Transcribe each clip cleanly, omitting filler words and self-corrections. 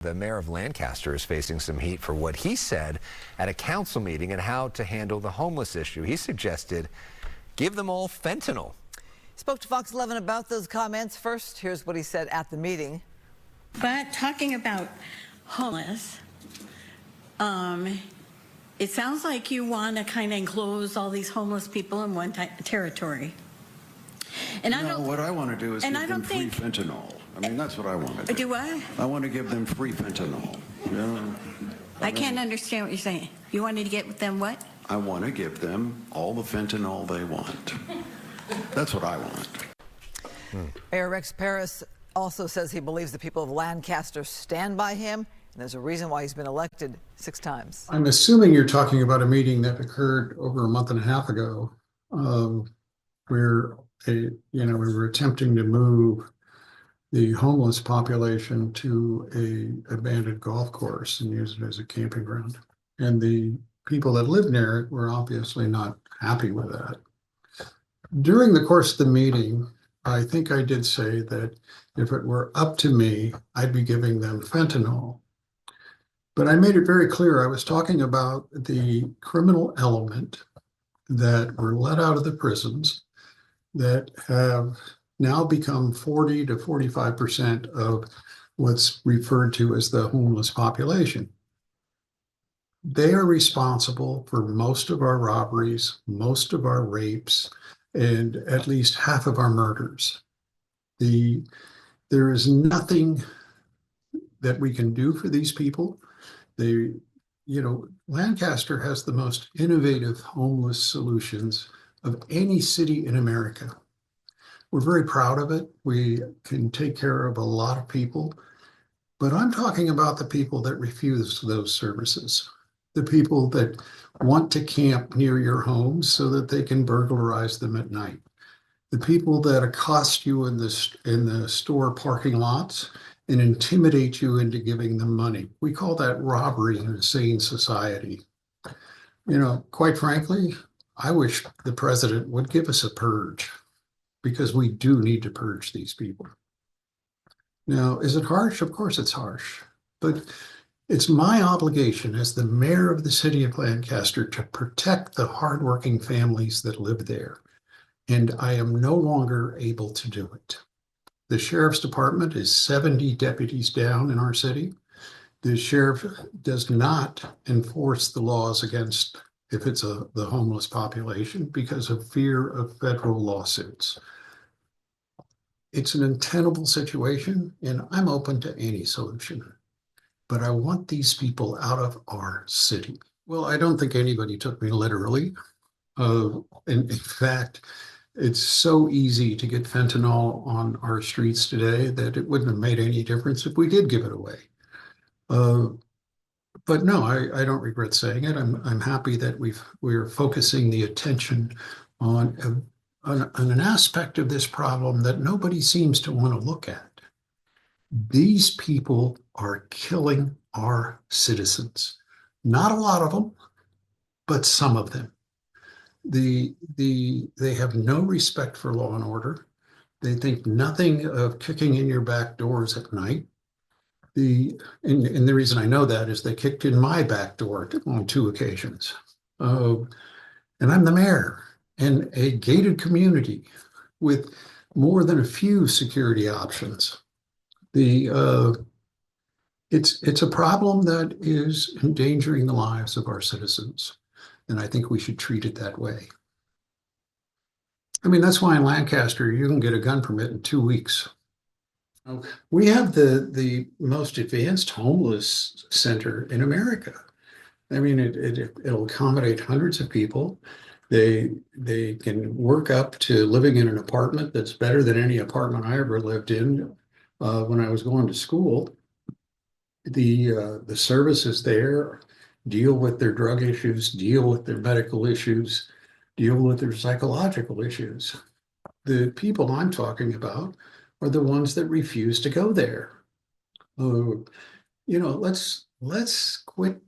The mayor of Lancaster is facing some heat for what he said at a council meeting and how to handle the homeless issue. He suggested give them all fentanyl. Spoke to Fox 11 about those comments. First, here's what he said at the meeting. But talking about homeless, it sounds like you want to kind of enclose all these homeless people in one territory. And what I want to do is give them free fentanyl. I mean, that's what I want to do. Do what? I want to give them free fentanyl. Yeah. I can't understand what you're saying. You wanted to get them what? I want to give them all the fentanyl they want. That's what I want. Mayor Parris also says he believes the people of Lancaster stand by him, and there's a reason why he's been elected 6 times. I'm assuming you're talking about a meeting that occurred over a month and a half ago, where we were attempting to move the homeless population to a abandoned golf course and use it as a camping ground. And the people that lived near it were obviously not happy with that. During the course of the meeting, I think I did say that if it were up to me, I'd be giving them fentanyl. But I made it very clear I was talking about the criminal element that were let out of the prisons that have now become 40 to 45% of what's referred to as the homeless population. They are responsible for most of our robberies, most of our rapes, and at least half of our murders. There is nothing that we can do for these people. Lancaster has the most innovative homeless solutions of any city in America. We're very proud of it. We can take care of a lot of people, but I'm talking about the people that refuse those services, the people that want to camp near your homes so that they can burglarize them at night, the people that accost you in the store parking lots and intimidate you into giving them money. We call that robbery in a sane society. Quite frankly, I wish the president would give us a purge, because we do need to purge these people. Now, is it harsh? Of course it's harsh, but it's my obligation as the mayor of the city of Lancaster to protect the hardworking families that live there, and I am no longer able to do it. The sheriff's department is 70 deputies down in our city. The sheriff does not enforce the laws against if it's the homeless population because of fear of federal lawsuits. It's an untenable situation, and I'm open to any solution. But I want these people out of our city. Well, I don't think anybody took me literally. In fact, it's so easy to get fentanyl on our streets today that it wouldn't have made any difference if we did give it away. But no, I don't regret saying it. I'm happy that we're focusing the attention on an aspect of this problem that nobody seems to want to look at. These people are killing our citizens. Not a lot of them, but some of them. They have no respect for law and order. They think nothing of kicking in your back doors at night. And the reason I know that is they kicked in my back door on 2 occasions. And I'm the mayor in a gated community with more than a few security options. It's a problem that is endangering the lives of our citizens, and I think we should treat it that way. I mean, that's why in Lancaster you can get a gun permit in 2 weeks. We have the most advanced homeless center in America. I mean, it'll accommodate hundreds of people. They can work up to living in an apartment that's better than any apartment I ever lived in when I was going to school. The services there deal with their drug issues, deal with their medical issues, deal with their psychological issues. The people I'm talking about are the ones that refuse to go there. Let's quit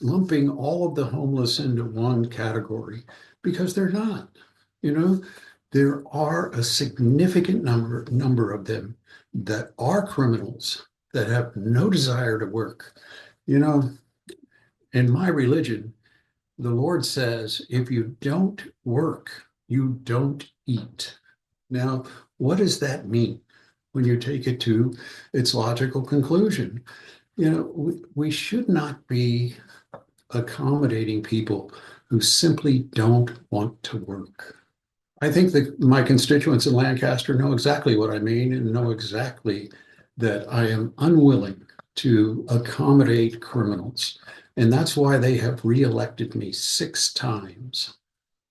lumping all of the homeless into one category, because they're not. There are a significant number of them that are criminals that have no desire to work. You know, in my religion, the Lord says, if you don't work, you don't eat. Now, what does that mean when you take it to its logical conclusion? You know, we should not be accommodating people who simply don't want to work. I think that my constituents in Lancaster know exactly what I mean and know exactly that I am unwilling to accommodate criminals. And that's why they have reelected me 6 times.